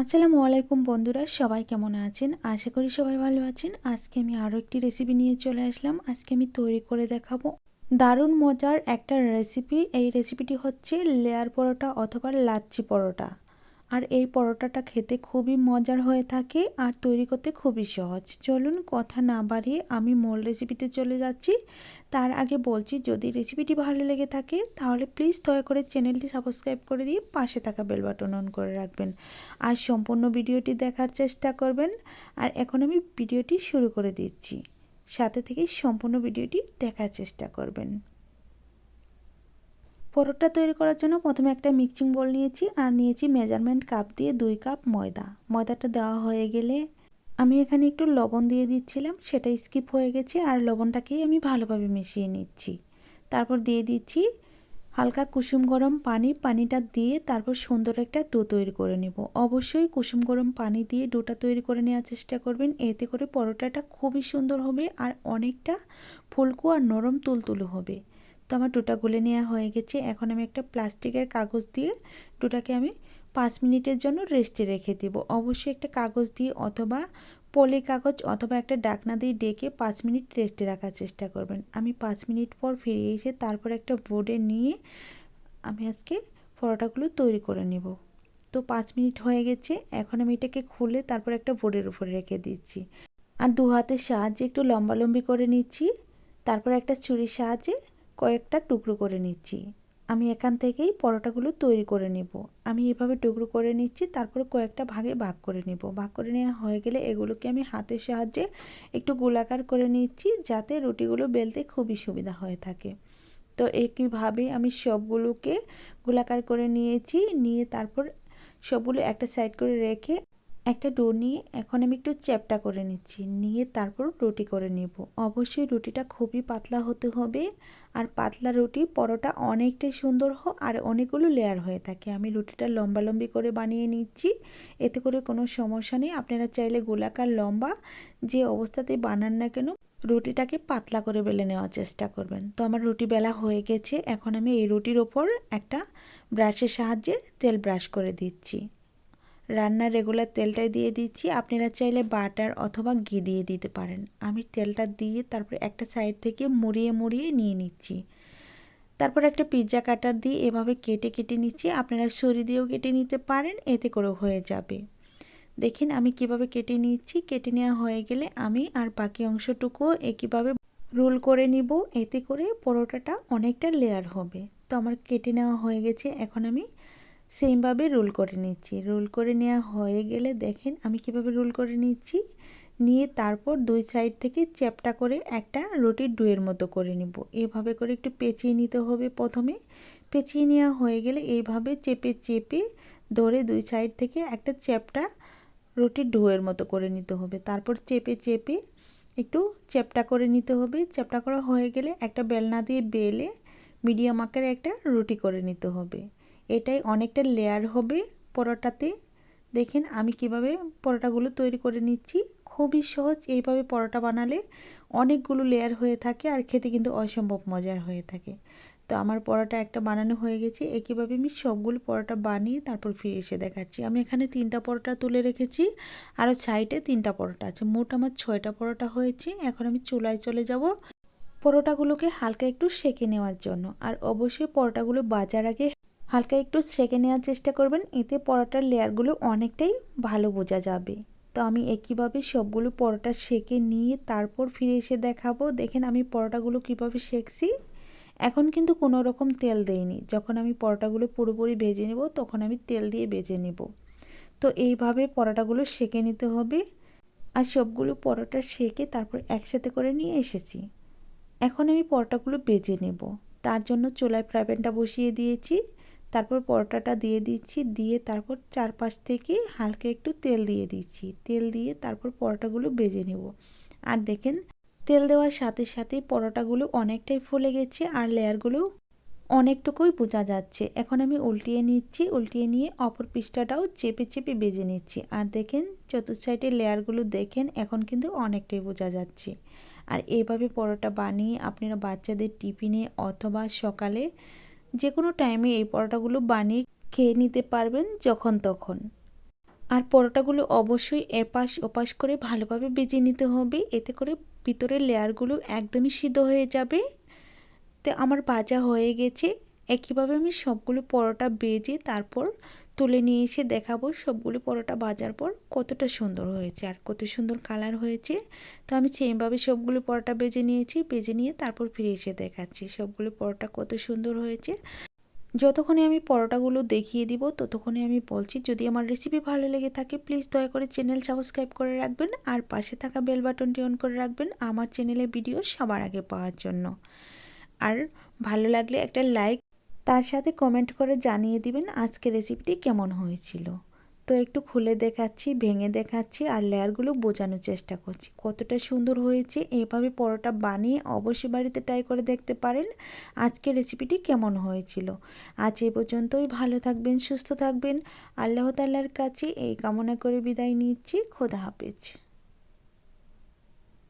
আসসালামু আলাইকুম বন্ধুরা, সবাই কেমন আছেন? আশা করি সবাই ভালো আছেন। আজকে আমি আরও একটি রেসিপি নিয়ে চলে আসলাম। আজকে আমি তৈরি করে দেখাবো দারুণ মজার একটা রেসিপি। এই রেসিপিটি হচ্ছে লেয়ার পরোটা অথবা লাচ্ছি পরোটা। আর এই পরোটাটা খেতে খুবই মজার হয়ে থাকে আর তৈরি করতে খুবই সহজ। চলুন কথা না বাড়িয়ে আমি মূল রেসিপিতে চলে যাচ্ছি। তার আগে বলছি, যদি রেসিপিটি ভালো লেগে থাকে তাহলে প্লিজ দয়া করে চ্যানেলটি সাবস্ক্রাইব করে দিয়ে পাশে থাকা বেল বাটন অন করে রাখবেন আর সম্পূর্ণ ভিডিওটি দেখার চেষ্টা করবেন। আর এখন আমি ভিডিওটি শুরু করে দিচ্ছি, সাথে থেকে সম্পূর্ণ ভিডিওটি দেখার চেষ্টা করবেন। পরোটা তৈরি করার জন্য প্রথমে একটা মিক্সিং বোল নিয়েছি আর নিয়েছি মেজারমেন্ট কাপ দিয়ে 2 কাপ ময়দা। ময়দাটা দেওয়া হয়ে গেলে আমি এখানে একটু লবণ দিয়ে দিচ্ছিলাম, সেটা স্কিপ হয়ে গেছে আর লবণটাকেই আমি ভালোভাবে মিশিয়ে নিচ্ছি। তারপর দিয়ে দিচ্ছি হালকা কুসুম গরম পানি। পানিটা দিয়ে তারপর সুন্দর একটা ডো তৈরি করে নেব। অবশ্যই কুসুম গরম পানি দিয়ে ডোটা তৈরি করে নেওয়ার চেষ্টা করবেন, এতে করে পরোটাটা খুবই সুন্দর হবে আর অনেকটা ফুলকো আর নরম তুলতুলে হবে। তো আমার ডোটা গুলে নেওয়া হয়ে গেছে। এখন আমি একটা প্লাস্টিকের কাগজ দিয়ে ডোটাকে আমি 5 মিনিটের জন্য রেস্টে রেখে দেব। অবশ্যই একটা কাগজ দিয়ে অথবা পলি কাগজ অথবা একটা ঢাকনা দিয়ে ঢেকে 5 মিনিট রেস্টে রাখার চেষ্টা করবেন। আমি 5 মিনিট পর ফিরে এসে তারপর একটা বোর্ডে নিয়ে আমি আজকে পরোটাগুলো তৈরি করে নেব। তো 5 মিনিট হয়ে গেছে। এখন আমি এটাকে খুলে তারপর একটা বোর্ডের উপরে রেখে দিচ্ছি আর দু হাতের সাহায্যে একটু লম্বালম্বি করে নিচ্ছি। তারপর একটা ছুরির সাহায্যে কয়েকটা টুকরো করে নিচ্ছি। আমি এখান থেকেই পরোটাগুলো তৈরি করে নেব। আমি এভাবে টুকরো করে নিচ্ছি, তারপর কয়েকটা ভাগে ভাগ করে নেব। ভাগ করে নেওয়া হয়ে গেলে এগুলোকে আমি হাতের সাহায্যে একটু গোলাকার করে নিচ্ছি, যাতে রুটিগুলো বেলতে খুবই সুবিধা হয়ে থাকে। তো একইভাবে আমি সবগুলোকে গোলাকার করে নিয়েছি। নিয়ে তারপর সবগুলো একটা সাইড করে রেখে একটা ডো নিয়ে এখন আমি একটু চ্যাপ্টা করে নিচ্ছি। নিয়ে তারপর রুটি করে নেব। অবশ্যই রুটিটা খুবই পাতলা হতে হবে আর পাতলা রুটি পরোটা অনেকটাই সুন্দর আর অনেকগুলো লেয়ার হয়ে থাকে। আমি রুটিটা লম্বালম্বি করে বানিয়ে নিচ্ছি, এতে করে কোনো সমস্যা নেই। আপনারা চাইলে গোলাকার লম্বা যে অবস্থাতেই বানান না কেন রুটিটাকে পাতলা করে বেলে নেওয়ার চেষ্টা করবেন। তো আমার রুটি বেলা হয়ে গেছে। এখন আমি এই রুটির ওপর একটা ব্রাশের সাহায্যে তেল ব্রাশ করে দিচ্ছি। রান্নার রেগুলার তেলটাই দিয়ে দিচ্ছি, আপনারা চাইলে বাটার অথবা ঘি দিয়ে দিতে পারেন। আমি তেলটা দিয়ে তারপর একটা সাইড থেকে মুড়িয়ে মুড়িয়ে নিয়ে নিচ্ছি। তারপর একটা পিৎজা কাটার দিয়ে এভাবে কেটে কেটে নিচ্ছি। আপনারা ছুরি দিয়েও কেটে নিতে পারেন, এতে করেও হয়ে যাবে। দেখেন আমি কিভাবে কেটে নিচ্ছি। কেটে নেওয়া হয়ে গেলে আমি আর বাকি অংশটুকু একইভাবে রোল করে নিব, এতে করে পরোটাটা অনেকটা লেয়ার হবে। তো আমার কেটে নেওয়া হয়ে গেছে। এখন আমি সেমভাবে রোল করে নিচ্ছি। রোল করে নেওয়া হয়ে গেলে দেখেন আমি কিভাবে রোল করে নিচ্ছি। নিয়ে তারপর দুই সাইড থেকে চ্যাপ্টা করে একটা রুটির ডোয়ের মতো করে নিব। এভাবে করে একটু পেঁচিয়ে নিতে হবে। প্রথমে পেঁচিয়ে নেওয়া হয়ে গেলে এইভাবে চেপে চেপে ধরে দুই সাইড থেকে একটা চ্যাপ্টা রুটির ডোয়ের মতো করে নিতে হবে। তারপর চেপে চেপে একটু চ্যাপ্টা করে নিতে হবে। চ্যাপ্টা করা হয়ে গেলে একটা বেলনা দিয়ে বেলে মিডিয়াম আকারে একটা রুটি করে নিতে হবে। এটাই অনেকটা লেয়ার হবে পরোটাতে। দেখেন আমি কিভাবে পরোটাগুলো তৈরি করে নিচ্ছি। খুবই সহজ। এইভাবে পরোটা বানালে অনেকগুলো লেয়ার হয়ে থাকে আর খেতে কিন্তু অসম্ভব মজার হয়ে থাকে। তো আমার পরোটা একটা বানানো হয়ে গেছে। একইভাবে আমি সবগুলো পরোটা বানিয়ে তারপর ফিরে এসে দেখাচ্ছি। আমি এখানে 3টা পরোটা তুলে রেখেছি, আরও সাইডে 3টা পরোটা আছে। মোট আমার 6টা পরোটা হয়েছে। এখন আমি চুলায় চলে যাব পরোটাগুলোকে হালকা একটু সেঁকে নেওয়ার জন্য। আর অবশ্যই পরোটাগুলো ভাজার আগে হালকা একটু সেঁকে নেওয়ার চেষ্টা করবেন, এতে পরোটার লেয়ারগুলো অনেকটাই ভালো বোঝা যাবে। তো আমি একইভাবে সবগুলো পরোটা সেঁকে নিয়ে তারপর ফিরে এসে দেখাবো। দেখেন আমি পরোটাগুলো কিভাবে সেঁকছি। এখন কিন্তু কোনো রকম তেল দেইনি। যখন আমি পরোটাগুলো পুরোপুরি ভেজে নেব তখন আমি তেল দিয়ে ভেজে নেব। তো এইভাবে পরোটাগুলো সেঁকে নিতে হবে। আর সবগুলো পরোটা সেঁকে তারপর একসাথে করে নিয়ে এসেছি। এখন আমি পরোটাগুলো ভেজে নেব। তার জন্য চুলায় ফ্রাই প্যানটা বসিয়ে দিয়েছি। তারপর পরোটাটা দিয়ে দিচ্ছি। দিয়ে তারপর চারপাশ থেকে হালকা একটু তেল দিয়ে দিচ্ছি। তেল দিয়ে তারপর পরোটাগুলো ভেজে নেব। আর দেখেন তেল দেওয়ার সাথে সাথে পরোটাগুলো অনেকটাই ফুলে গেছে আর লেয়ারগুলো অনেকটুকুই বোঝা যাচ্ছে। এখন আমি উল্টিয়ে নিচ্ছি। উল্টিয়ে নিয়ে অপর পৃষ্ঠাটাও চেপে চেপে ভেজে নিচ্ছি। আর দেখেন চতুর্থ সাইডের লেয়ারগুলো দেখেন এখন কিন্তু অনেকটাই বোঝা যাচ্ছে। আর এইভাবে পরোটা বানিয়ে আপনারা বাচ্চাদের টিফিনে অথবা সকালে যে কোনো টাইমে এই পরোটাগুলো বানিয়ে খেয়ে নিতে পারবেন যখন তখন। আর পরোটাগুলো অবশ্যই এপাশ ওপাশ করে ভালোভাবে ভেজে নিতে হবে, এতে করে ভিতরের লেয়ারগুলো একদমই সিদ্ধ হয়ে যাবে। তো আমার ভাজা হয়ে গেছে। একইভাবে আমি সবগুলো পরোটা ভেজে তারপর তুলে নিয়ে এসে দেখাবো সবগুলো পরোটা ভাজার পর কতটা সুন্দর হয়েছে আর কত সুন্দর কালার হয়েছে। তো আমি সেমভাবে সবগুলো পরোটা ভেজে নিয়েছি, ভেজে নিয়ে তারপর ফিরে এসে দেখাচ্ছি সবগুলো পরোটা কত সুন্দর হয়েছে। যতক্ষণে আমি পরোটাগুলো দেখিয়ে দিব ততক্ষণে আমি বলছি, যদি আমার রেসিপি ভালো লেগে থাকে প্লিজ দয়া করে চ্যানেল সাবস্ক্রাইব করে রাখবেন আর পাশে থাকা বেল বাটনটি অন করে রাখবেন আমার চ্যানেলে ভিডিও সবার আগে পাওয়ার জন্য। আর ভালো লাগলে একটা লাইক, তার সাথে কমেন্ট করে জানিয়ে দিবেন আজকের রেসিপিটি কেমন হয়েছিল। তো একটু খুলে দেখাচ্ছি, ভেঙে দেখাচ্ছি আর লেয়ারগুলো বোঝানোর চেষ্টা করছি কতটা সুন্দর হয়েছে। এইভাবে পরোটা বানিয়ে অবশ্যই বাড়িতে ট্রাই করে দেখতে পারেন আজকের রেসিপিটি কেমন হয়েছিল। আজ এই পর্যন্তই, ভালো থাকবেন, সুস্থ থাকবেন, আল্লাহ তাআলার কাছে এই কামনা করে বিদায় নিচ্ছি। খোদা হাফেজ।